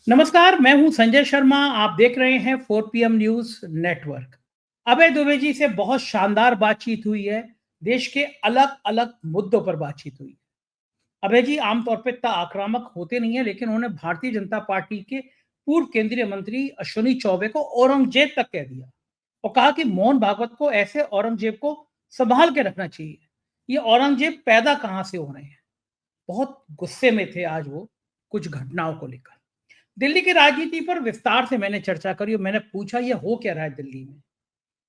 नमस्कार, मैं हूं संजय शर्मा। आप देख रहे हैं 4 पीएम न्यूज़ नेटवर्क। अभय दुबे जी से बहुत शानदार बातचीत हुई है। देश के अलग-अलग मुद्दों पर बातचीत हुई। अभय जी आमतौर पे इतना आक्रामक होते नहीं है, लेकिन उन्होंने भारतीय जनता पार्टी के पूर्व केंद्रीय मंत्री अश्विनी चौबे को औरंगजेब तक कह दिया और कहा कि मोहन भागवत को ऐसे औरंगजेब को संभाल के रखना चाहिए। ये औरंगजेब पैदा कहाँ से हो रहे हैं? बहुत गुस्से में थे आज वो कुछ घटनाओं को लेकर। दिल्ली की राजनीति पर विस्तार से मैंने चर्चा करी और मैंने पूछा ये हो क्या रहा है दिल्ली में।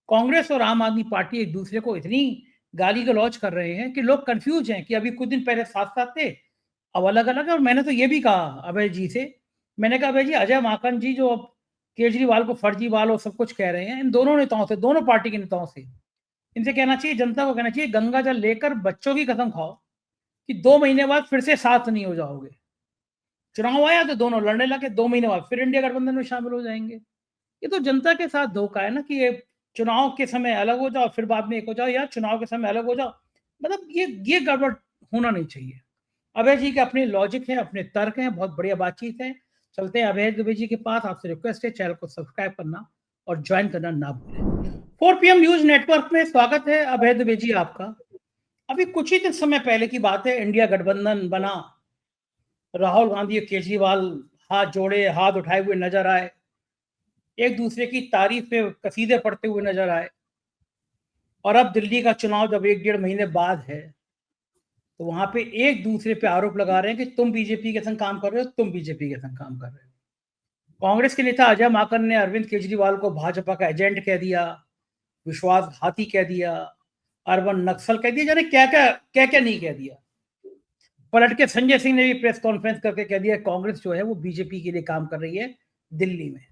कांग्रेस और आम आदमी पार्टी एक दूसरे को इतनी गाली गलौज कर रहे हैं कि लोग कंफ्यूज हैं कि अभी कुछ दिन पहले साथ साथ थे, अब अलग अलग है। और मैंने तो ये भी कहा अभय जी से, मैंने कहा अभय जी, अजय माकन जी जो अब केजरीवाल को फर्जीवाल और सब कुछ कह रहे हैं, इन दोनों नेताओं से, दोनों पार्टी के नेताओं से, इनसे कहना चाहिए, जनता को कहना चाहिए, गंगा जल लेकर बच्चों की कसम खाओ कि 2 महीने बाद फिर से साथ नहीं हो जाओगे। चुनाव आया तो दोनों लड़ने लगे, 2 महीने बाद फिर इंडिया गठबंधन में शामिल हो जाएंगे। ये तो जनता के साथ धोखा है ना कि ये चुनाव के समय अलग हो जाओ, फिर बाद में एक हो जाओ, या चुनाव के समय अलग हो जाओ। मतलब ये गड़बड़ होना नहीं चाहिए। अभय जी के अपने लॉजिक है, अपने तर्क हैं, बहुत बढ़िया बातचीत है। चलते हैं अभय दुबे जी के पास। आपसे रिक्वेस्ट है चैनल को सब्सक्राइब करना और ज्वाइन करना ना भूलें। 4 पीएम न्यूज़ नेटवर्क में स्वागत है अभय दुबे जी आपका। अभी कुछ ही दिन समय पहले की बात है, इंडिया गठबंधन बना। राहुल गांधी और केजरीवाल हाथ जोड़े, हाथ उठाए हुए नजर आए, एक दूसरे की तारीफ पे कसीदे पढ़ते हुए नजर आए। और अब दिल्ली का चुनाव जब 1 डेढ़ महीने बाद है, तो वहां पे एक दूसरे पे आरोप लगा रहे हैं कि तुम बीजेपी के संग काम कर रहे हो, तुम बीजेपी के संग काम कर रहे हो। कांग्रेस के नेता अजय माकन ने अरविंद केजरीवाल को भाजपा का एजेंट कह दिया, विश्वासघाती कह दिया, अर्बन नक्सल कह दिया, जाने क्या क्या नहीं कह दिया। पलट के संजय सिंह ने भी प्रेस कॉन्फ्रेंस करके कह दिया कांग्रेस जो है वो बीजेपी के लिए काम कर रही है दिल्ली में।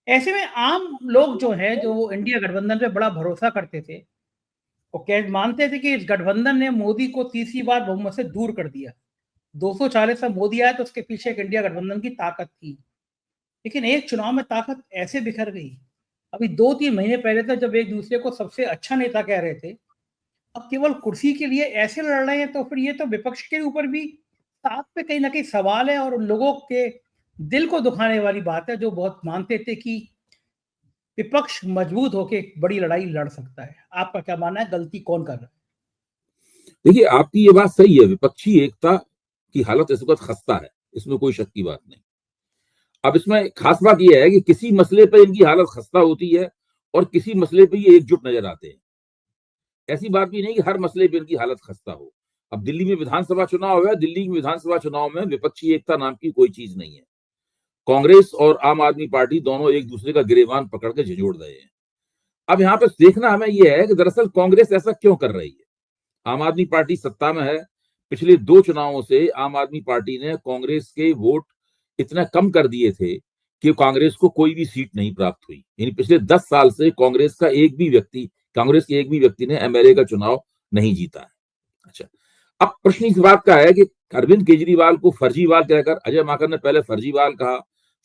ऐसे में आम लोग जो है, जो इंडिया गठबंधन पे बड़ा भरोसा करते थे, वो कह मानते थे कि इस गठबंधन ने मोदी को तीसरी बार बहुमत से दूर कर दिया। 240 से मोदी आया तो उसके पीछे एक इंडिया गठबंधन की ताकत थी। लेकिन एक चुनाव में ताकत ऐसे बिखर गई। अभी 2-3 महीने पहले तक जब एक दूसरे को सबसे अच्छा नेता कह रहे थे, अब केवल कुर्सी के लिए ऐसे लड़ रहे हैं, तो फिर ये तो विपक्ष के ऊपर भी साथ पे कहीं ना कहीं सवाल है और उन लोगों के दिल को दुखाने वाली बात है जो बहुत मानते थे कि विपक्ष मजबूत होकर एक बड़ी लड़ाई लड़ सकता है। आपका क्या मानना है, गलती कौन कर रहा है? देखिए, आपकी ये बात सही है। विपक्षी एकता की हालत इस वक्त खस्ता है, इसमें कोई शक की बात नहीं। अब इसमें खास बात यह है कि किसी मसले पर इनकी हालत खस्ता होती है और किसी मसले पे ये एकजुट नजर आते हैं। ऐसी बात भी नहीं कि हर मसले पे इनकी हालत खस्ता हो। अब दिल्ली में विधानसभा चुनाव है, दिल्ली की विधानसभा चुनाव में विपक्षी एकता नाम की कोई चीज नहीं है। कांग्रेस और आम आदमी पार्टी दोनों एक दूसरे का गिरेबान पकड़ के झिझोड़ रहे हैं। अब यहाँ पे देखना हमें यह है कि दरअसल कांग्रेस ऐसा क्यों कर रही है। आम आदमी पार्टी सत्ता में है। पिछले 2 चुनावों से आम आदमी पार्टी ने कांग्रेस के वोट इतना कम कर दिए थे कि कांग्रेस को कोई भी सीट नहीं प्राप्त हुई। यानी पिछले 10 साल से कांग्रेस के एक भी व्यक्ति ने एमएलए का चुनाव नहीं जीता है। अच्छा, अब प्रश्न इस बात का है कि अरविंद केजरीवाल को फर्जीवाल कहकर, अजय माकन ने पहले फर्जीवाल कहा,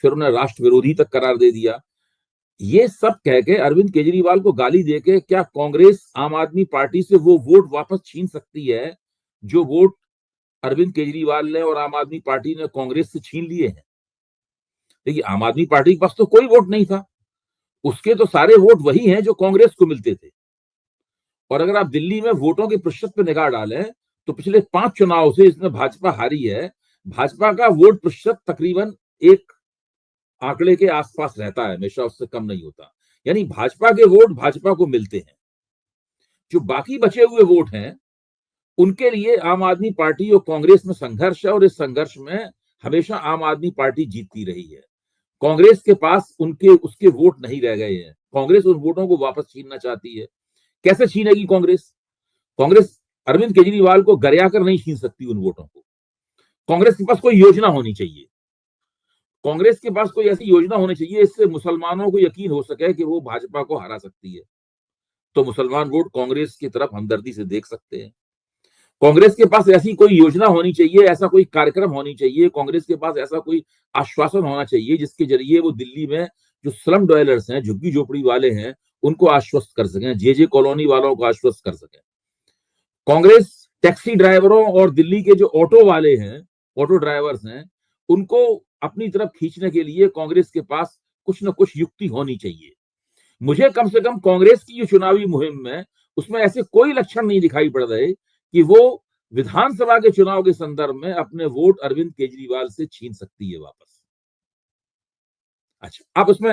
फिर उन्हें राष्ट्र विरोधी तक करार दे दिया। ये सब कह के अरविंद केजरीवाल को गाली देके क्या कांग्रेस आम आदमी पार्टी से वो वोट वापस छीन सकती है जो वोट अरविंद केजरीवाल ने और आम आदमी पार्टी ने कांग्रेस से छीन लिए हैं? देखिए, आम आदमी पार्टी के पास तो कोई वोट नहीं था, उसके तो सारे वोट वही हैं जो कांग्रेस को मिलते थे। और अगर आप दिल्ली में वोटों के प्रतिशत पर निगाह डालें तो पिछले 5 चुनाव से इसमें भाजपा हारी है। भाजपा का वोट प्रतिशत तकरीबन एक आंकड़े के आसपास रहता है, हमेशा उससे कम नहीं होता। यानी भाजपा के वोट भाजपा को मिलते हैं। जो बाकी बचे हुए वोट हैं उनके लिए आम आदमी पार्टी और कांग्रेस में संघर्ष है और इस संघर्ष में हमेशा आम आदमी पार्टी जीतती रही है। कांग्रेस के पास उसके वोट नहीं रह गए हैं। कांग्रेस उन वोटों को वापस छीनना चाहती है। कैसे छीनेगी कांग्रेस? कांग्रेस अरविंद केजरीवाल को गरिया कर नहीं छीन सकती उन वोटों को। कांग्रेस के पास कोई योजना होनी चाहिए। कांग्रेस के पास कोई ऐसी योजना होनी चाहिए इससे मुसलमानों को यकीन हो सके कि वो भाजपा को हरा सकती है। तो मुसलमान वोट कांग्रेस की तरफ हमदर्दी से देख सकते हैं। कांग्रेस के पास ऐसी कोई योजना होनी चाहिए, ऐसा कोई कार्यक्रम होनी चाहिए, कांग्रेस के पास ऐसा कोई आश्वासन होना चाहिए जिसके जरिए वो दिल्ली में जो स्लम डवेलर्स हैं, झुग्गी झोपड़ी वाले हैं, उनको आश्वस्त कर सकें, जे कॉलोनी वालों को आश्वस्त कर सकें। कांग्रेस टैक्सी ड्राइवरों और दिल्ली के जो ऑटो वाले हैं, ऑटो ड्राइवर्स हैं, उनको अपनी तरफ खींचने के लिए कांग्रेस के पास कुछ न कुछ युक्ति होनी चाहिए। मुझे कम से कम कांग्रेस की जो चुनावी मुहिम है उसमें ऐसे कोई लक्षण नहीं दिखाई पड़ रहे कि वो विधानसभा के चुनाव के संदर्भ में अपने वोट अरविंद केजरीवाल से छीन सकती है वापस। अच्छा, अब उसमें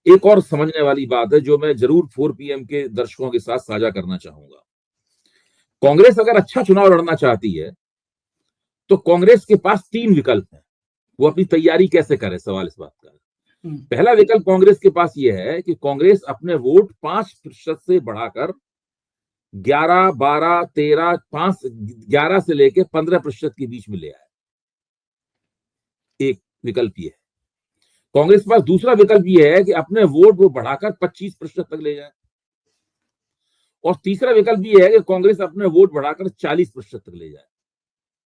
एक और समझने वाली बात है जो मैं जरूर 4 PM के दर्शकों के साथ साझा करना चाहूंगा। कांग्रेस अगर अच्छा चुनाव लड़ना चाहती है तो कांग्रेस के पास 3 विकल्प हैं। वो अपनी तैयारी कैसे करे, सवाल इस बात का। पहला विकल्प कांग्रेस के पास यह है कि कांग्रेस अपने वोट 5% से बढ़ाकर 11, 12, 13, 11 से लेकर 15% के बीच में ले आए। एक विकल्प यह है। कांग्रेस के पास दूसरा विकल्प यह है कि अपने वोट वो बढ़ाकर 25% तक ले जाए। और तीसरा विकल्प यह है कि कांग्रेस अपने वोट बढ़ाकर 40% तक ले जाए,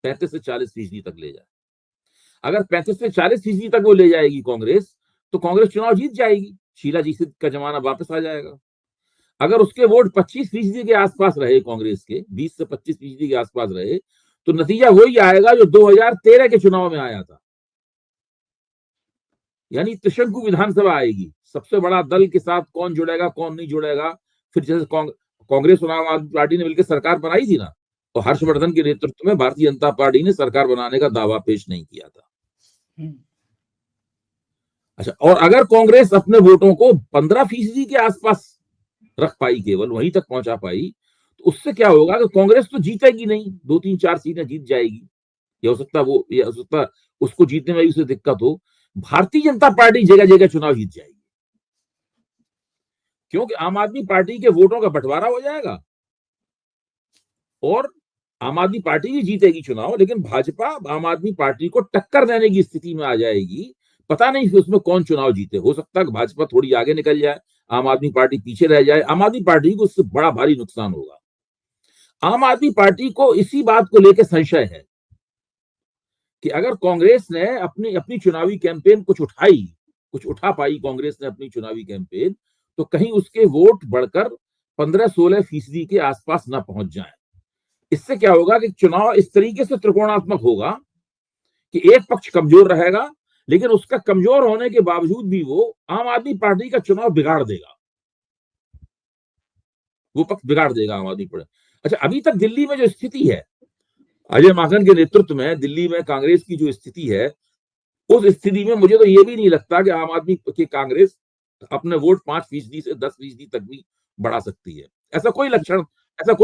35 से 40% तक ले जाए। अगर 35 से 40% तक वो ले जाएगी कांग्रेस, तो कांग्रेस चुनाव जीत जाएगी, शीला जीत का जमाना वापस आ जाएगा। अगर उसके वोट 25% के आसपास रहे, कांग्रेस के 20 से 25% के आसपास रहे, तो नतीजा वही आएगा जो 2013 के चुनाव में आया था, यानी त्रिशंकु विधानसभा आएगी। सबसे बड़ा दल के साथ कौन जुड़ेगा कौन नहीं जुड़ेगा। फिर जैसे कांग्रेस और आम आदमी पार्टी ने मिलकर सरकार बनाई थी ना, और हर्षवर्धन के नेतृत्व में भारतीय जनता पार्टी ने सरकार बनाने का दावा पेश नहीं किया था। अच्छा, और अगर कांग्रेस अपने वोटों को 15% के आसपास रख पाई, केवल वहीं तक पहुंचा पाई, तो उससे क्या होगा कि कांग्रेस तो जीतेगी नहीं, 2, 3, 4 सीटें जीत जाएगी। या हो सकता उसको जीतने में उसे दिक्कत हो, भारतीय जनता पार्टी जगह जगह चुनाव जीत जाएगी, क्योंकि आम आदमी पार्टी के वोटों का बंटवारा हो जाएगा और आम आदमी पार्टी भी जीतेगी चुनाव, लेकिन भाजपा आम आदमी पार्टी को टक्कर देने की स्थिति में आ जाएगी। पता नहीं फिर उसमें कौन चुनाव जीते। हो सकता है कि भाजपा थोड़ी आगे निकल जाए, आम आदमी पार्टी पीछे रह जाए। आम आदमी पार्टी को उससे बड़ा भारी नुकसान होगा। आम आदमी पार्टी को इसी बात को लेकर संशय है कि अगर कांग्रेस ने अपनी चुनावी कैंपेन कुछ उठा पाई कांग्रेस ने अपनी चुनावी कैंपेन, तो कहीं उसके वोट बढ़कर 15-16% के आसपास ना पहुंच जाए। इससे क्या होगा कि चुनाव इस तरीके से त्रिकोणात्मक होगा कि एक पक्ष कमजोर रहेगा, लेकिन उसका कमजोर होने के बावजूद भी वो आम आदमी पार्टी का चुनाव बिगाड़ देगा, वो पक्ष बिगाड़ देगा आम आदमी पार्टी। अच्छा, अभी तक दिल्ली में जो स्थिति है, अजय माकन के नेतृत्व में दिल्ली में कांग्रेस की जो स्थिति है, उस स्थिति में मुझे तो ये भी नहीं लगता कि आम आदमी की कांग्रेस अपने वोट 5% से 10% तक भी बढ़ा सकती है। ऐसा कोई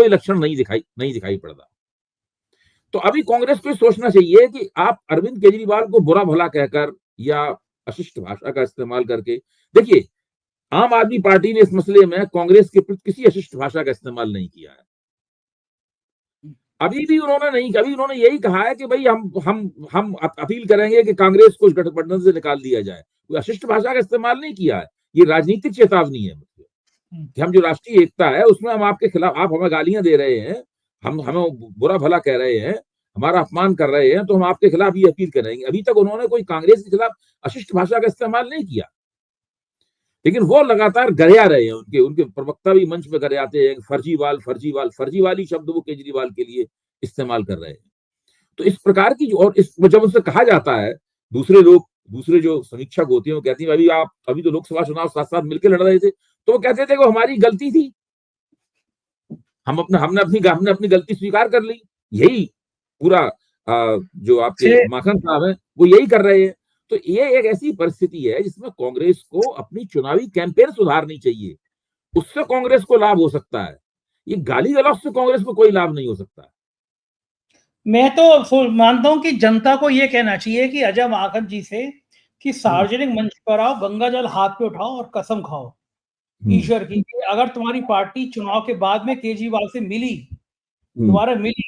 लक्षण नहीं दिखाई पड़ता। तो अभी कांग्रेस को सोचना चाहिए कि आप अरविंद केजरीवाल को बुरा भला कहकर या अशिष्ट भाषा का इस्तेमाल करके, देखिए आम आदमी पार्टी ने इस मसले में कांग्रेस के प्रति किसी अशिष्ट भाषा का इस्तेमाल नहीं किया है। अभी भी उन्होंने नहीं, कभी उन्होंने यही कहा है कि भाई हम अपील करेंगे कि कांग्रेस को गठबंधन से निकाल दिया जाए। कोई अशिष्ट भाषा का इस्तेमाल नहीं किया है। ये राजनीतिक चेतावनी है कि हम जो राष्ट्रीय एकता है उसमें हम आपके खिलाफ, आप हमें गालियां दे रहे हैं, हमें बुरा भला कह रहे हैं, हमारा अपमान कर रहे हैं, तो हम आपके खिलाफ ये अपील करेंगे। अभी तक उन्होंने कोई कांग्रेस के खिलाफ अशिष्ट भाषा का इस्तेमाल नहीं किया, लेकिन वो लगातार गरिया रहे हैं। उनके प्रवक्ता भी मंच पे गरियाते हैं, फर्जीवाली शब्द वो केजरीवाल के लिए इस्तेमाल कर रहे हैं। तो इस प्रकार की और जब उनसे कहा जाता है, दूसरे जो समीक्षक होते हैं वो कहती है अभी तो लोकसभा चुनाव साथ साथ मिलकर लड़ रहे थे, तो वो कहते थे कि हमारी गलती थी, हमने अपनी गलती स्वीकार कर ली। यही पूरा जो आपके माखन साहब है वो यही कर रहे हैं। तो ये एक ऐसी परिस्थिति है जिसमें कांग्रेस को अपनी चुनावी कैंपेन सुधारनी चाहिए, उससे कांग्रेस को लाभ हो सकता है। ये गाली गलौज से कांग्रेस को कोई लाभ नहीं हो सकता। मैं तो मानता हूं कि जनता को यह कहना चाहिए कि अजय माकन जी से कि सार्वजनिक मंच पर आओ, गंगा जल हाथ पे उठाओ और कसम खाओ ईश्वर की, अगर तुम्हारी पार्टी चुनाव के बाद में केजरीवाल से मिली, दोबारा मिली,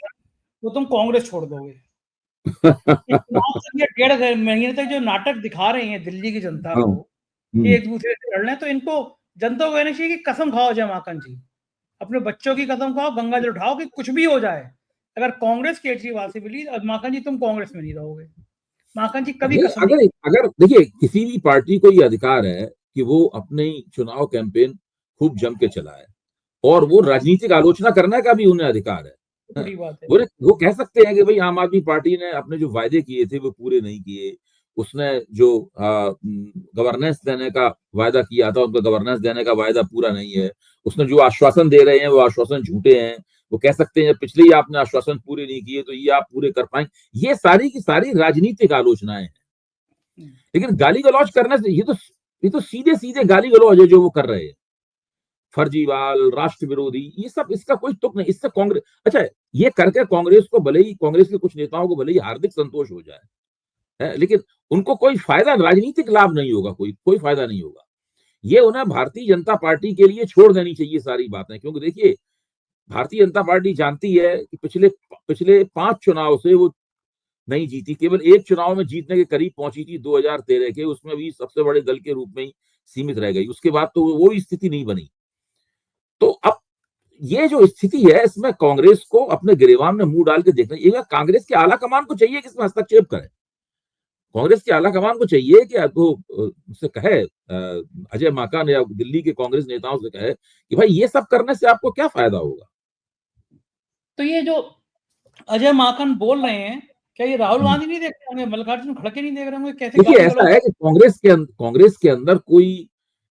तो तुम कांग्रेस छोड़ दोगे। चुनाव से 1.5 महीने तक जो नाटक दिखा रहे हैं दिल्ली की जनता को कि एक दूसरे से लड़ने, तो इनको जनता को कहना चाहिए कि कसम खाओ अजय माकन जी, अपने बच्चों की कसम खाओ, गंगा जल उठाओ कि कुछ भी हो जाए, अगर कांग्रेस केजरीवाल से मिली, माकन जी तुम कांग्रेस में नहीं रहोगे। माकन जी कभी कसम अगर देखिए, किसी भी पार्टी को ये अधिकार है कि वो अपनी चुनाव कैंपेन खूब जम के चलाए, और वो राजनीतिक आलोचना करने का भी उन्हें अधिकार है। बड़ी बात है। वो कह सकते हैं कि भाई आम आदमी पार्टी ने अपने जो वायदे किए थे वो पूरे नहीं किए, उसने जो गवर्नेंस देने का वायदा किया था उनका गवर्नेंस देने का वायदा पूरा नहीं है, उसने जो आश्वासन दे रहे हैं वो आश्वासन झूठे हैं। वो कह सकते हैं पिछले ही आपने आश्वासन पूरे नहीं किए तो ये आप पूरे कर पाएंगे। ये सारी की सारी राजनीतिक आलोचनाएं हैं। लेकिन गाली गलौज करने से ये तो सीधे सीधे गाली गलौज है जो वो कर रहे हैं, फर्जीवाल, राष्ट्र विरोधी, ये सब इसका कोई तुक नहीं। इससे कांग्रेस, अच्छा ये करके कांग्रेस को भले ही, कांग्रेस के कुछ नेताओं को भले ही हार्दिक संतोष हो जाए है, लेकिन उनको कोई फायदा, राजनीतिक लाभ नहीं होगा, कोई फायदा नहीं होगा। ये उन्हें भारतीय जनता पार्टी के लिए छोड़ देनी चाहिए सारी बातें, क्योंकि देखिए भारतीय जनता पार्टी जानती है कि पिछले 5 चुनाव से वो नहीं जीती, केवल एक चुनाव में जीतने के करीब पहुंची थी 2013 के, उसमें भी सबसे बड़े दल के रूप में ही सीमित रह गई। उसके बाद तो वो स्थिति नहीं बनी। तो अब ये जो स्थिति है इसमें कांग्रेस को अपने गिरेबान में मुंह डाल के देखना, ये कांग्रेस के आला कमान को चाहिए कि इसमें हस्तक्षेप करे। कांग्रेस के आला कमान को चाहिए कि वो उससे कहे, अजय माकन या दिल्ली के कांग्रेस नेताओं से कहे कि भाई ये सब करने से आपको क्या फायदा होगा। तो ये जो अजय माकन बोल रहे हैं, क्या ये राहुल गांधी नहीं देख रहे होंगे, मल्लिकार्जुन खड़गे नहीं देख रहे होंगे, कैसे देखिए ऐसा है कि कांग्रेस के अंदर कोई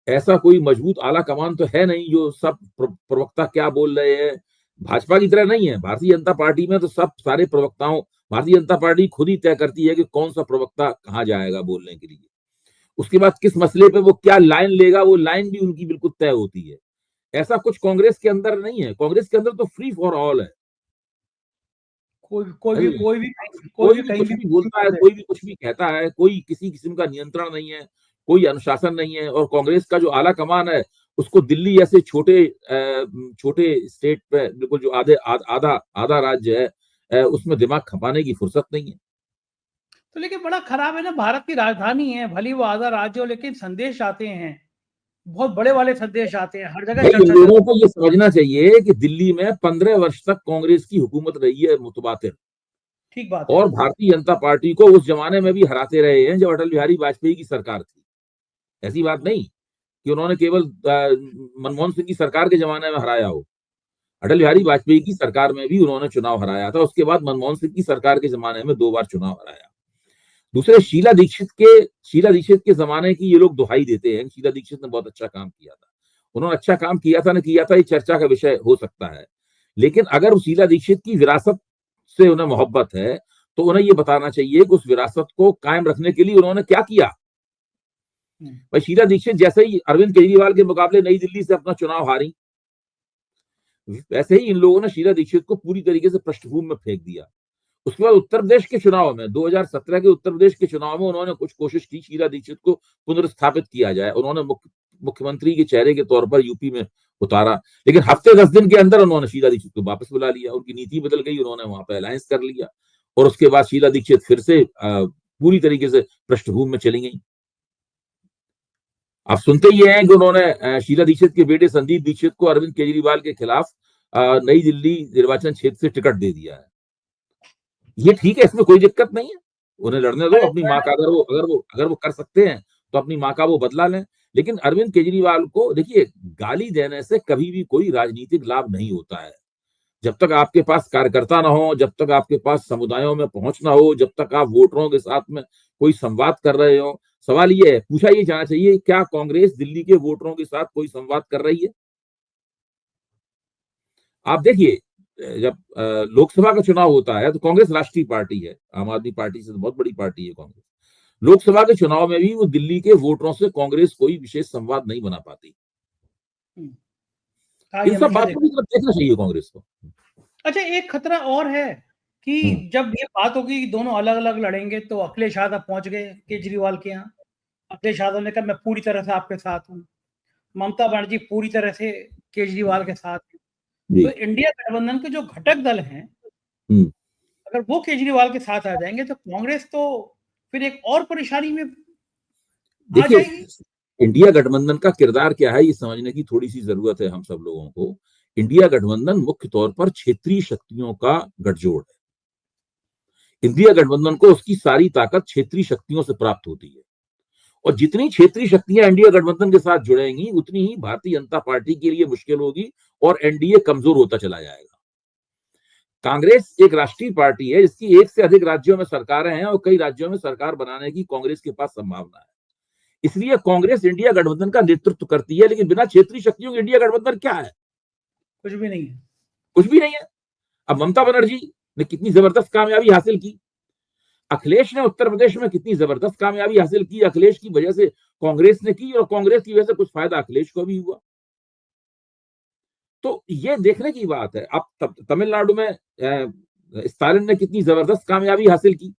ऐसा कोई मजबूत आला कमान तो है नहीं जो सब प्रवक्ता क्या बोल रहे हैं भाजपा की तरह नहीं है। भारतीय जनता पार्टी में तो सब सारे प्रवक्ताओं, भारतीय जनता पार्टी खुद ही तय करती है कि कौन सा प्रवक्ता कहाँ जाएगा बोलने के लिए, उसके बाद किस मसले पे वो क्या लाइन लेगा, वो लाइन भी उनकी बिल्कुल तय होती है। ऐसा कुछ कांग्रेस के अंदर नहीं है। कांग्रेस के अंदर तो फ्री फॉर ऑल है, कोई भी कुछ भी बोलता है, कोई भी कुछ भी कहता है, कोई किसी किस्म का नियंत्रण नहीं है, कोई अनुशासन नहीं है। और कांग्रेस का जो आला कमान है उसको दिल्ली जैसे छोटे स्टेट पे बिल्कुल जो आधा राज्य है उसमें दिमाग खपाने की फुर्सत नहीं है। तो लेकिन बड़ा खराब है ना, भारत की राजधानी है, भली वो आधा राज्य हो, लेकिन संदेश आते हैं, बहुत बड़े वाले संदेश आते हैं, हर जगह चर्चा। लोगों को ये समझना चाहिए कि दिल्ली में 15 वर्ष तक कांग्रेस की हुकूमत रही है मुतवातिर, ठीक बात है। और भारतीय जनता पार्टी को उस जमाने में भी हराते रहे हैं जब अटल बिहारी वाजपेयी की सरकार थी। ऐसी बात नहीं कि उन्होंने केवल मनमोहन सिंह की सरकार के जमाने में हराया हो। अटल बिहारी वाजपेयी की सरकार में भी उन्होंने चुनाव हराया था, उसके बाद मनमोहन सिंह की सरकार के जमाने में 2 बार चुनाव हराया। दूसरे शीला दीक्षित के जमाने की ये लोग दुहाई देते हैं, शीला दीक्षित ने बहुत अच्छा काम किया था। उन्होंने अच्छा काम किया था, न किया था, ये चर्चा का विषय हो सकता है, लेकिन अगर शीला दीक्षित की विरासत से उन्हें मोहब्बत है तो उन्हें ये बताना चाहिए कि उस विरासत को कायम रखने के लिए उन्होंने क्या किया। भाई शीला दीक्षित जैसे ही अरविंद केजरीवाल के मुकाबले नई दिल्ली से अपना चुनाव हारी, वैसे ही इन लोगों ने शीला दीक्षित को पूरी तरीके से पृष्ठभूमि में फेंक दिया। उसके बाद उत्तर प्रदेश के चुनाव में, 2017 के उत्तर प्रदेश के चुनाव में उन्होंने कुछ कोशिश की शीला दीक्षित को पुनर्स्थापित किया जाए। उन्होंने मुख्यमंत्री के चेहरे के तौर पर यूपी में उतारा, लेकिन हफ्ते 10 दिन के अंदर उन्होंने शीला दीक्षित को वापस बुला लिया, उनकी नीति बदल गई, उन्होंने वहां पर अलायंस कर लिया और उसके बाद शीला दीक्षित फिर से पूरी तरीके से पृष्ठभूमि में चली गई। आप सुनते ही हैं कि उन्होंने शीला दीक्षित के बेटे संदीप दीक्षित को अरविंद केजरीवाल के खिलाफ नई दिल्ली निर्वाचन क्षेत्र से टिकट दे दिया है। ये ठीक है, इसमें कोई दिक्कत नहीं है, उन्हें लड़ने दो। अपनी माँ का अगर वो कर सकते हैं तो अपनी माँ का वो बदला लें। लेकिन अरविंद केजरीवाल को देखिए, गाली देने से कभी भी कोई राजनीतिक लाभ नहीं होता है। जब तक आपके पास कार्यकर्ता ना हो, जब तक आपके पास समुदायों में पहुंच ना हो, जब तक आप वोटरों के साथ में कोई संवाद कर रहे हो, सवाल ये है, पूछा ये जाना चाहिए, क्या कांग्रेस दिल्ली के वोटरों के साथ कोई संवाद कर रही है? आप देखिए, जब लोकसभा का चुनाव होता है तो कांग्रेस राष्ट्रीय पार्टी है, आम आदमी पार्टी से तो बहुत बड़ी पार्टी है कांग्रेस। लोकसभा के चुनाव में भी वो दिल्ली के वोटरों से कांग्रेस कोई विशेष संवाद नहीं बना पाती। इन सब बातों की तरफ देखना चाहिए कांग्रेस को। अच्छा, एक खतरा और है कि जब ये बात होगी कि दोनों अलग अलग लड़ेंगे तो अखिलेश यादव पहुंच गए केजरीवाल के यहाँ। अखिलेश यादव ने कहा मैं पूरी तरह से आपके साथ हूँ, ममता बनर्जी पूरी तरह से केजरीवाल के साथ है। तो इंडिया गठबंधन के जो घटक दल हैं, अगर वो केजरीवाल के साथ आ जाएंगे तो कांग्रेस तो फिर एक और परेशानी में आ जाएगी। इंडिया गठबंधन का किरदार क्या है ये समझने की थोड़ी सी जरूरत है हम सब लोगों को। इंडिया गठबंधन मुख्य तौर पर क्षेत्रीय शक्तियों का गठजोड़ है। इंडिया गठबंधन को उसकी सारी ताकत क्षेत्रीय शक्तियों से प्राप्त होती है, और जितनी क्षेत्रीय शक्तियां इंडिया गठबंधन के साथ जुड़ेंगी उतनी ही भारतीय जनता पार्टी के लिए मुश्किल होगी और एनडीए कमजोर होता चला जाएगा। कांग्रेस एक राष्ट्रीय पार्टी है जिसकी एक से अधिक राज्यों में सरकारें हैं और कई राज्यों में सरकार बनाने की कांग्रेस के पास संभावना है। इसलिए कांग्रेस इंडिया गठबंधन का नेतृत्व करती है, लेकिन बिना क्षेत्रीय शक्तियों के इंडिया गठबंधन क्या है? कुछ भी नहीं है। कुछ भी नहीं है। अब ममता बनर्जी ने कितनी जबरदस्त कामयाबी हासिल की, अखिलेश ने उत्तर प्रदेश में कितनी जबरदस्त कामयाबी हासिल की, अखिलेश की वजह से कांग्रेस ने की और कांग्रेस की वजह से कुछ फायदा अखिलेश को भी हुआ। तो ये देखने की बात है। अब तमिलनाडु में स्टालिन ने कितनी जबरदस्त कामयाबी हासिल की।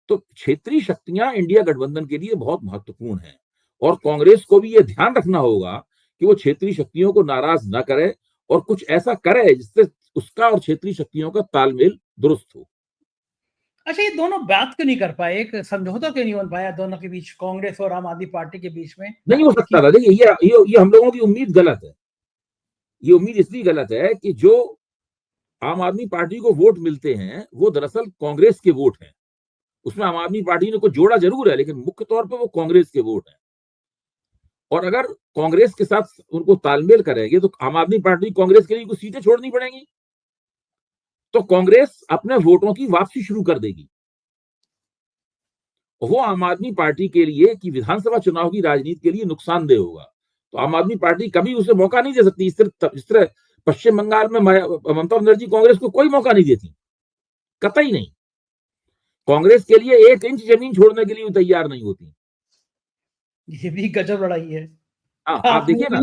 तो क्षेत्रीय शक्तियां इंडिया गठबंधन के लिए बहुत महत्वपूर्ण हैं और कांग्रेस को भी ये ध्यान रखना होगा कि वो क्षेत्रीय शक्तियों को नाराज ना करे और कुछ ऐसा करे जिससे उसका और क्षेत्रीय शक्तियों का तालमेल दुरुस्त हो। अच्छा, ये दोनों बात क्यों नहीं कर पाए? एक समझौता क्यों नहीं बन पाया दोनों के बीच, कांग्रेस और आम आदमी पार्टी के बीच में? नहीं हो सकता था। देखिए ये हम लोगों की उम्मीद गलत है। ये उम्मीद इसलिए गलत है कि जो आम आदमी पार्टी को वोट मिलते हैं वो दरअसल कांग्रेस के वोट हैं। उसमें आम आदमी पार्टी ने कुछ जोड़ा जरूर है, लेकिन मुख्य तौर पर वो कांग्रेस के वोट हैं। और अगर कांग्रेस के साथ उनको तालमेल करेंगे तो आम आदमी पार्टी कांग्रेस के लिए कुछ सीटें छोड़नी पड़ेंगी, तो कांग्रेस अपने वोटों की वापसी शुरू कर देगी। वो आम आदमी पार्टी के लिए कि विधानसभा चुनाव की राजनीति के लिए नुकसानदेह होगा। तो आम आदमी पार्टी कभी उसे मौका नहीं दे सकती। इस तरह पश्चिम बंगाल में ममता बनर्जी कांग्रेस को कोई मौका नहीं देती, कतई नहीं। कांग्रेस के लिए 1 इंच जमीन छोड़ने के लिए तैयार नहीं होती। ये भी गजब लड़ाई है। हाँ, आप देखिए ना,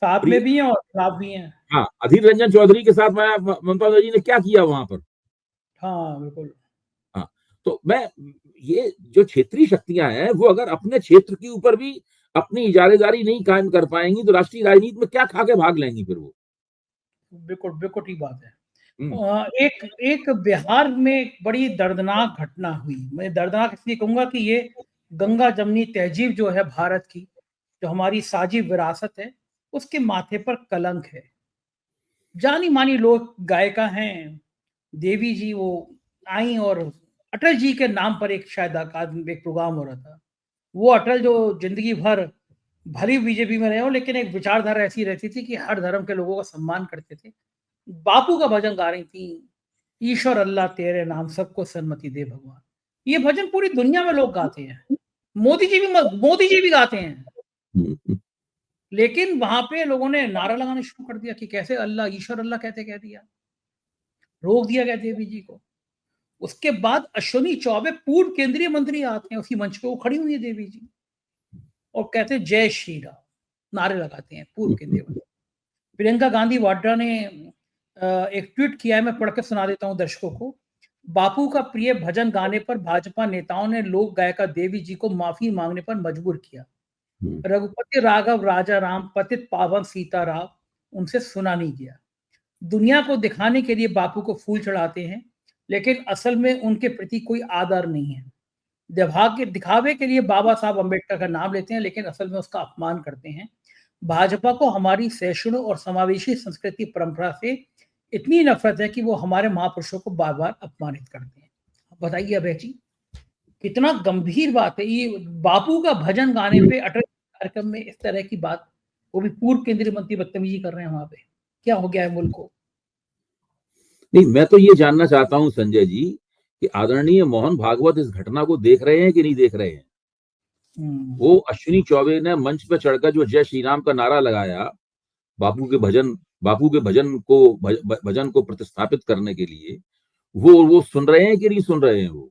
साथ में भी हैं और खिलाफ भी हैं। हाँ, अधीर रंजन चौधरी के साथ ममता बनर्जी ने क्या किया वहां पर। हाँ, बिल्कुल। हाँ, तो ये जो क्षेत्रीय शक्तियां हैं वो अगर अपने क्षेत्र के ऊपर भी अपनी इजारेदारी नहीं कायम कर पाएंगी तो राष्ट्रीय राजनीति में क्या खा के भाग लेंगी फिर वो। बिल्कुल, बिल्कुल ठीक बात है। एक बिहार में एक बड़ी दर्दनाक घटना हुई। मैं दर्दनाक इसलिए कहूंगा कि ये गंगा जमनी तहजीब जो है भारत की, जो हमारी साझी विरासत है, उसके माथे पर कलंक है। जानी मानी लोक गायिका हैं देवी जी, वो आई और अटल जी के नाम पर एक शायद एक प्रोग्राम हो रहा था। वो अटल जो जिंदगी भर भली बीजेपी में रहे हो, लेकिन एक विचारधारा ऐसी रहती थी कि हर धर्म के लोगों का सम्मान करते थे। बापू का भजन गा रही थी, ईश्वर अल्लाह तेरे नाम सबको सन्मति दे भगवान। ये भजन पूरी दुनिया में लोग गाते हैं, मोदी जी भी गाते हैं। लेकिन वहां पे लोगों ने नारा लगाना शुरू कर दिया कि कैसे अल्लाह, ईश्वर अल्लाह कहते कह दिया, रोक दिया गया देवी जी को। उसके बाद अश्विनी चौबे पूर्व केंद्रीय मंत्री आते हैं उसी मंच पे, वो खड़ी हुई है देवी जी और कहते हैं जय श्री राम, नारे लगाते हैं पूर्व केंद्रीय मंत्री। प्रियंका गांधी वाड्रा ने एक ट्वीट किया है, मैं पढ़ के सुना देता हूं दर्शकों को। बापू का प्रिय भजन गाने पर भाजपा नेताओं ने लोक गायिका देवी जी को माफी मांगने पर मजबूर किया। रघुपति राघव राजा राम पतित पावन सीता राम, उनसे सुना नहीं गया। दुनिया को दिखाने के लिए बापू को फूल चढ़ाते हैं, लेकिन असल में उनके प्रति कोई आदर नहीं है। दिखावे के लिए बाबा साहब अम्बेडकर का नाम लेते हैं, लेकिन असल में उसका अपमान करते हैं। भाजपा को हमारी सहिष्णु और समावेशी संस्कृति परंपरा से इतनी नफरत है कि वो हमारे महापुरुषों को बार बार अपमानित करते हैं। बताइए अभय जी, कितना गंभीर बात है ये। बापू का भजन गाने पे अटल कार्यक्रम में इस तरह की बात, वो भी पूर्व केंद्रीय मंत्री बदतमीजी कर रहे हैं वहां पे। क्या हो गया है मुल्क को? नहीं, मैं तो ये जानना चाहता हूं संजय जी कि आदरणीय मोहन भागवत इस घटना को देख रहे हैं कि नहीं देख रहे हैं। वो अश्विनी चौबे ने मंच पर चढ़कर जो जय श्री राम का नारा लगाया बापू के भजन को प्रतिस्थापित करने के लिए, वो सुन रहे हैं कि नहीं सुन रहे हैं वो।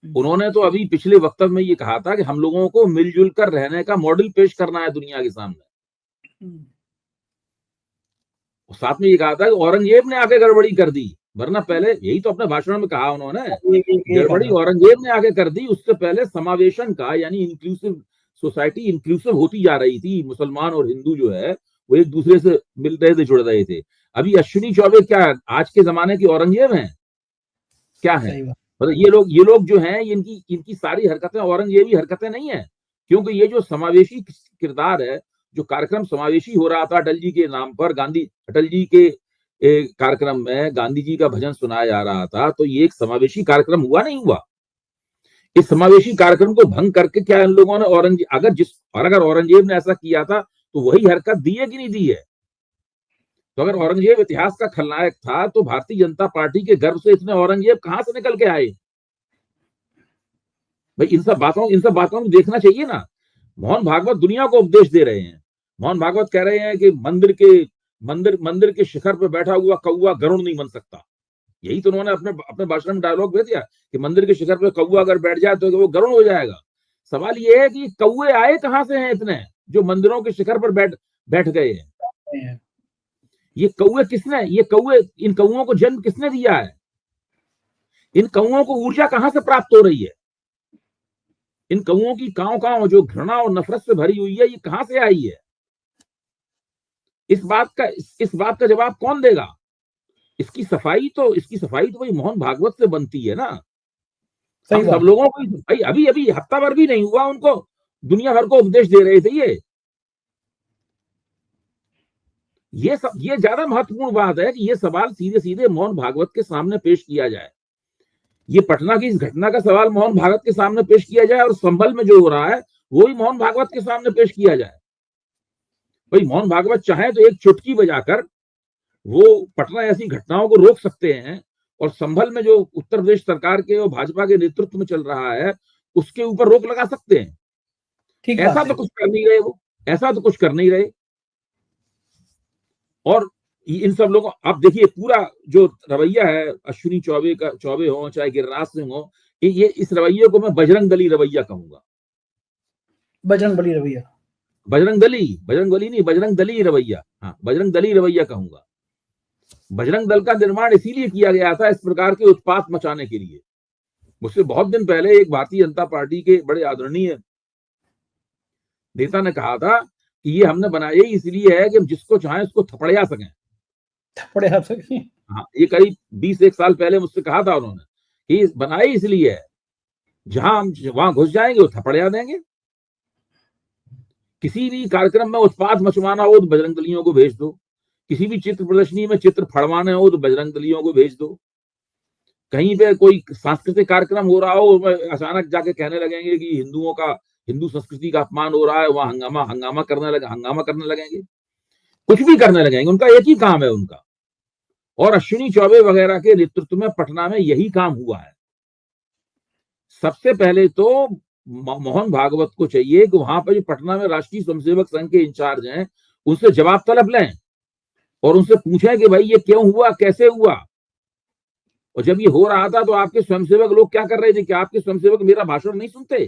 उन्होंने तो अभी पिछले वक्तव्य में ये कहा था कि हम लोगों को मिलजुल कर रहने का मॉडल पेश करना है दुनिया के सामने। साथ में ये कहा था कि औरंगजेब ने आके गड़बड़ी कर दी, वरना पहले, यही तो अपने भाषण में कहा उन्होंने, गड़बड़ी औरंगजेब ने आके कर दी। उससे पहले समावेशन का, यानी इंक्लूसिव सोसाइटी इंक्लूसिव होती जा रही थी। मुसलमान और हिंदू जो है वो एक दूसरे से मिल रहे थे, जुड़ रहे थे। अभी अश्विनी चौबे क्या आज के जमाने की औरंगजेब हैं? क्या है? मतलब ये लोग जो हैं, इनकी सारी हरकतें औरंगजेबी हरकतें नहीं है। क्योंकि ये जो समावेशी किरदार है, जो कार्यक्रम समावेशी हो रहा था अटल जी के नाम पर, अटल जी के कार्यक्रम में गांधी जी का भजन सुनाया जा रहा था, तो ये एक समावेशी कार्यक्रम हुआ नहीं हुआ? इस समावेशी कार्यक्रम को भंग करके क्या इन लोगों ने अगर औरंगजेब ने ऐसा किया था तो वही हरकत दी है कि नहीं दी है? तो अगर औरंगजेब इतिहास का खलनायक था तो भारतीय जनता पार्टी के गर्भ से इतने औरंगजेब कहां से निकल के आए? भाई इन सब बातों को देखना चाहिए ना। मोहन भागवत दुनिया को उपदेश दे रहे हैं। मोहन भागवत कह रहे हैं कि मंदिर के शिखर पर बैठा हुआ कौवा गरुड़ नहीं बन सकता। यही तो उन्होंने अपने भाषण में डायलॉग भेज दिया कि मंदिर के शिखर पर कौवा अगर बैठ जाए तो वो गरुड़ हो जाएगा। सवाल ये है कि कौवे आए कहां से हैं इतने जो मंदिरों के शिखर पर बैठ गए हैं? ये इन कौओं को जन्म किसने दिया है? इन कौओं को ऊर्जा कहां से प्राप्त हो रही है? इन कौओं की कांव जो घृणा और नफरत से भरी हुई है, ये कहां से आई है? इस बात का जवाब कौन देगा? इसकी सफाई तो भाई मोहन भागवत से बनती है ना। हम सब लोगों को भाई अभी हफ्ता भर भी नहीं हुआ उनको दुनिया भर को उपदेश दे रहे थे। ये ज्यादा महत्वपूर्ण बात है कि ये सवाल सीधे सीधे मोहन भागवत के सामने पेश किया जाए। ये पटना की इस घटना का सवाल मोहन भागवत के सामने पेश किया जाए और संभल में जो हो रहा है वो भी मोहन भागवत के सामने पेश किया जाए। भाई मोहन भागवत चाहे तो एक चुटकी बजाकर वो पटना ऐसी घटनाओं को रोक सकते हैं और संभल में जो उत्तर प्रदेश सरकार के और भाजपा के नेतृत्व में चल रहा है उसके ऊपर रोक लगा सकते हैं। ऐसा तो कुछ कर नहीं रहे वो, ऐसा तो कुछ कर नहीं रहे। और इन सब लोगों, आप देखिए पूरा जो रवैया है अश्विनी चौबे हो चाहे गिरिराज सिंह हो, ये इस रवैये को मैं बजरंग दली रवैया कहूंगा। बजरंग दली नहीं, बजरंग दली रवैया। हाँ, बजरंग दली रवैया कहूंगा। बजरंग दल का निर्माण इसीलिए किया गया था इस प्रकार के उत्पात मचाने के लिए। मुझसे बहुत दिन पहले एक भारतीय जनता पार्टी के बड़े आदरणीय नेता ने कहा था कि ये हमने बनाया इसलिए है कि हम जिसको चाहें उसको थपड़िया सकें। हाँ, ये करीब 20-1 साल पहले मुझसे कहा था उन्होंने कि बनाए इसलिए है जहां हम वहां घुस जाएंगे वो थपड़िया देंगे। किसी भी कार्यक्रम में उत्पात मचवाना हो तो बजरंग दलियों को भेज दो। किसी भी चित्र प्रदर्शनी में चित्र फड़वाने हो तो बजरंग दलियों को भेज दो। कहीं पे कोई सांस्कृतिक कार्यक्रम हो रहा हो अचानक जाके कहने लगेंगे कि हिंदू संस्कृति का अपमान हो रहा है, वहां हंगामा करने लगेंगे, कुछ भी करने लगेंगे। उनका एक ही काम है उनका। और अश्विनी चौबे वगैरह के नेतृत्व में पटना में यही काम हुआ है। सबसे पहले तो मोहन भागवत को चाहिए कि वहां पर जो पटना में राष्ट्रीय स्वयंसेवक संघ के इंचार्ज हैं उनसे जवाब तलब लें और उनसे पूछें कि भाई ये क्यों हुआ, कैसे हुआ। और जब ये हो रहा था तो आपके स्वयंसेवक लोग क्या कर रहे थे? क्या आपके स्वयंसेवक मेरा भाषण नहीं सुनते?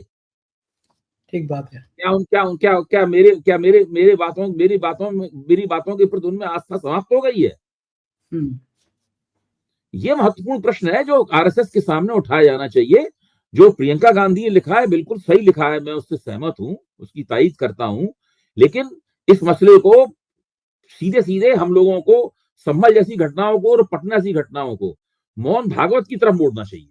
ठीक बात है। क्या मेरी बातों के प्रति उनमें आस्था समाप्त हो गई है? ये महत्वपूर्ण प्रश्न है जो आरएसएस के सामने उठाया जाना चाहिए। जो प्रियंका गांधी ने लिखा है बिल्कुल सही लिखा है, मैं उससे सहमत हूं, उसकी तारीफ करता हूं। लेकिन इस मसले को सीधे सीधे हम लोगों को संभल जैसी घटनाओं को और पटना जैसी घटनाओं को मोहन भागवत की तरफ मोड़ना चाहिए।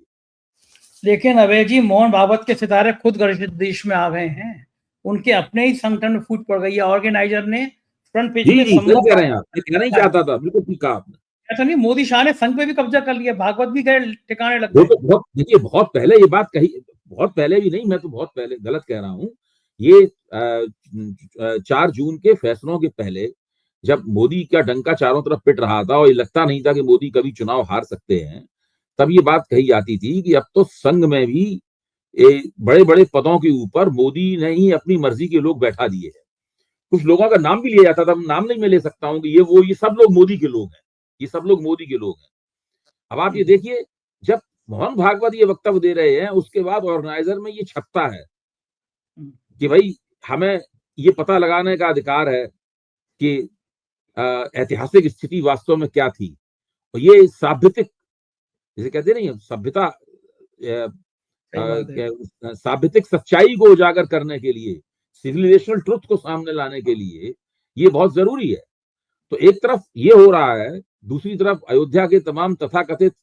लेकिन अभय जी, मोहन भागवत के सितारे खुद गर्दिश में आ गए हैं। उनके अपने ही संगठन में फूट पड़ गई है। ऑर्गेनाइजर ने फ्रंट पेज में कह रहे हैं आप, मैं कहना ही चाहता था, बिल्कुल ठीक कहा आपने। ऐसा नहीं, मोदी शाह ने संघ पे भी कब्जा कर लिया, भागवत भी गए ठिकाने लग गए। तो देखिए बहुत पहले ये बात कही, बहुत पहले भी नहीं, मैं तो बहुत पहले गलत कह रहा हूँ। ये 4 जून के फैसलों के पहले जब मोदी का डंका चारों तरफ पिट रहा था और ये लगता नहीं था कि मोदी कभी चुनाव हार सकते हैं, तब ये बात कही जाती थी कि अब तो संघ में भी बड़े बड़े पदों के ऊपर मोदी ने ही अपनी मर्जी के लोग बैठा दिए हैं। कुछ लोगों का नाम भी लिया जाता था, नाम नहीं मैं ले सकता हूँ कि ये सब लोग मोदी के लोग हैं, ये सब लोग मोदी के लोग हैं। अब आप ये देखिए, जब मोहन भागवत ये वक्तव्य दे रहे हैं उसके बाद ऑर्गेनाइजर में ये छपता है कि भाई हमें ये पता लगाने का अधिकार है कि ऐतिहासिक स्थिति वास्तव में क्या थी। और ये साभ्यतिक, जैसे कहते नहीं, सभ्यता साभ्यतिक सच्चाई को उजागर करने के लिए, सिविलाइजेशनल ट्रुथ को सामने लाने के लिए ये बहुत जरूरी है। तो एक तरफ ये हो रहा है, दूसरी तरफ अयोध्या के तमाम तथाकथित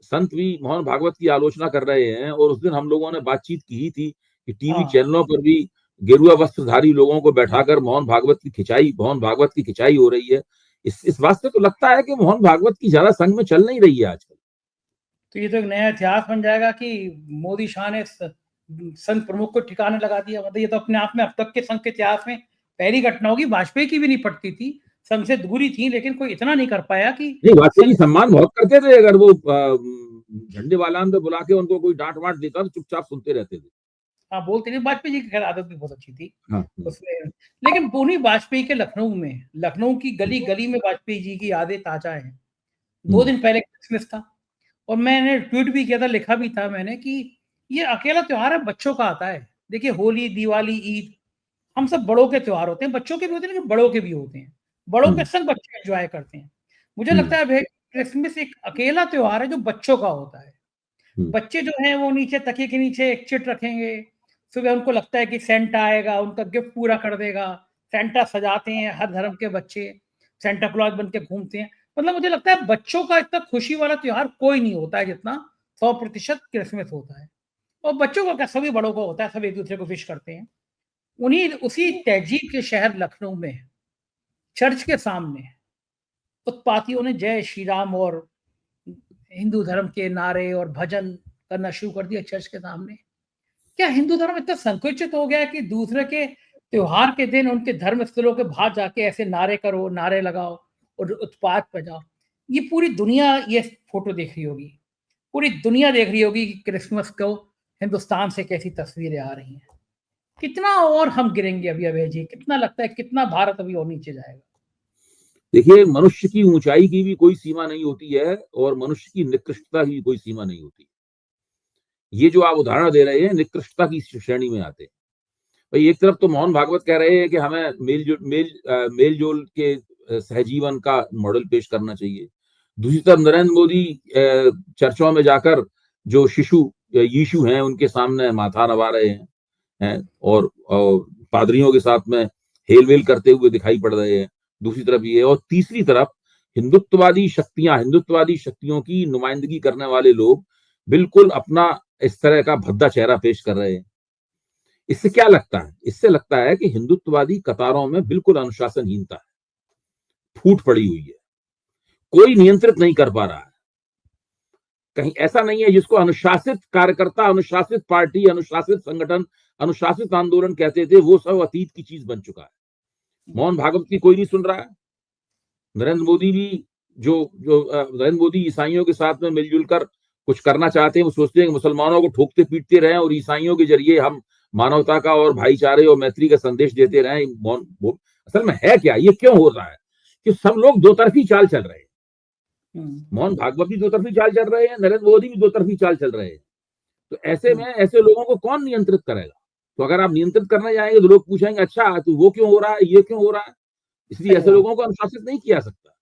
संत भी मोहन भागवत की आलोचना कर रहे हैं। और उस दिन हम लोगों ने बातचीत की ही थी कि टीवी चैनलों पर भी गेरुआ वस्त्रधारी लोगों को बैठाकर मोहन भागवत की खिंचाई हो रही है। इस वास्ते तो लगता है कि मोहन भागवत की ज्यादा संघ में चल नहीं रही है आजकल। तो ये तो एक नया इतिहास बन जाएगा कि मोदी शाह ने संघ प्रमुख को ठिकाने लगा दिया। मतलब ये तो अपने आप में अब तक के संघ के इतिहास में पहली घटना होगी। वाजपेयी की भी नहीं पटती थी, संघ से दूरी थी, लेकिन कोई इतना नहीं कर पाया कि नहीं, वाजपेयी जी सम्मान बहुत करते थे। अगर वो झंडे वालान पे बुला के उनको कोई डांट वाट देता तो चुपचाप सुनते रहते थे। हाँ, बोलते नहीं, वाजपेयी जी की खैर आदत भी बहुत अच्छी थी। हाँ, उसमें लेकिन उन्हीं वाजपेयी के लखनऊ की गली-गली में वाजपेयी जी की यादें ताज़ा हैं। 2 दिन पहले क्रिसमस था और मैंने ट्वीट भी किया था, लिखा भी था मैंने कि ये अकेला त्योहार है, बच्चों का आता है। देखिए होली, दिवाली, ईद हम सब बड़ों के त्योहार होते हैं, बच्चों के भी होते हैं, लेकिन बड़ों के भी होते हैं। बड़ों के संग बच्चे एन्जॉय करते हैं। मुझे लगता है भई क्रिसमस एक अकेला त्योहार है जो बच्चों का होता है। बच्चे जो हैं वो नीचे तकिए के नीचे एक चिट रखेंगे, सुबह उनको लगता है कि सेंटा आएगा, उनका गिफ्ट पूरा कर देगा, सेंटा सजाते हैं हर धर्म के बच्चे, सेंटा क्लॉज बन के घूमते हैं। मतलब मुझे लगता है बच्चों का इतना खुशी वाला त्योहार कोई नहीं होता है जितना 100% क्रिसमस होता है। और बच्चों का क्या, सभी बड़ों को होता है, सब एक-दूसरे को विश करते हैं। उसी तहजीब के शहर लखनऊ में, चर्च के सामने उत्पातियों ने जय श्री राम और हिंदू धर्म के नारे और भजन करना शुरू कर दिया चर्च के सामने। क्या हिंदू धर्म इतना संकुचित हो गया है कि दूसरे के त्योहार के दिन उनके धर्म स्थलों के बाहर जाके ऐसे नारे करो, नारे लगाओ और उत्पात बजाओ? ये पूरी दुनिया ये फ़ोटो देख रही होगी। पूरी दुनिया देख रही होगी कि क्रिसमस को हिंदुस्तान से कैसी तस्वीरें आ रही हैं। कितना और हम गिरेंगे अभी अभय जी? कितना लगता है कितना भारत अभी और नीचे जाएगा? देखिए, मनुष्य की ऊंचाई की भी कोई सीमा नहीं होती है और मनुष्य की निकृष्टता की भी कोई सीमा नहीं होती। ये जो आप उदाहरण दे रहे हैं, निकृष्टता की श्रेणी में आते हैं। भाई एक तरफ तो मोहन भागवत कह रहे हैं कि हमें मेल-जोल के सहजीवन का मॉडल पेश करना चाहिए। दूसरी तरफ नरेंद्र मोदी चर्चों में जाकर जो यीशु हैं, उनके सामने माथा नवा रहे हैं और पादरियों के साथ में हेल-वेल करते हुए दिखाई पड़ रहे हैं। दूसरी तरफ ये, और तीसरी तरफ हिंदुत्ववादी शक्तियों की नुमाइंदगी करने वाले लोग बिल्कुल अपना इस तरह का भद्दा चेहरा पेश कर रहे हैं। इससे क्या लगता है? इससे लगता है कि हिंदुत्ववादी कतारों में बिल्कुल अनुशासनहीनता है, फूट पड़ी हुई है, कोई नियंत्रित नहीं कर पा रहा है। कहीं ऐसा नहीं है जिसको अनुशासित कार्यकर्ता, अनुशासित पार्टी, अनुशासित संगठन, अनुशासित आंदोलन कहते थे, वो सब अतीत की चीज बन चुका है। मोहन भागवत की कोई नहीं सुन रहा है। नरेंद्र मोदी भी नरेंद्र मोदी ईसाइयों के साथ में मिलजुल कर कुछ करना चाहते हैं। वो सोचते हैं कि मुसलमानों को ठोकते पीटते रहें और ईसाइयों के जरिए हम मानवता का और भाईचारे और मैत्री का संदेश देते रहें। असल में है क्या, ये क्यों हो रहा है कि सब लोग दो तरफी चाल चल रहे हैं। मोहन भागवत भी दो तरफी चाल चल रहे हैं, नरेंद्र मोदी भी दो तरफी चाल चल रहे हैं। तो ऐसे में ऐसे लोगों को कौन नियंत्रित करेगा? तो अगर आप नियंत्रित करने जाएंगे तो लोग पूछेंगे, अच्छा तो वो क्यों हो रहा है, ये क्यों हो रहा है? इसलिए ऐसे लोगों को अनुशासित नहीं किया सकता।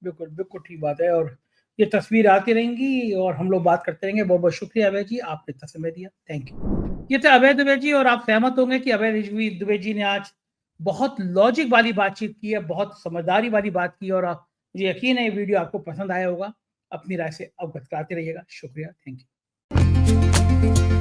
बिल्कुल, बिल्कुल ठीक बात है और ये तस्वीर आती रहेंगी और हम लोग बात करते रहेंगे। बहुत-बहुत शुक्रिया अभय जी, आपने इतना समय दिया। Thank you. ये थे अभय दुबे जी और आप सहमत होंगे कि अभय दुबे जी ने आज बहुत लॉजिक वाली बातचीत की है, बहुत समझदारी वाली बात की और मुझे यकीन है ये वीडियो आपको पसंद आया होगा। अपनी राय से अवगत कराते रहिएगा। शुक्रिया, थैंक यू।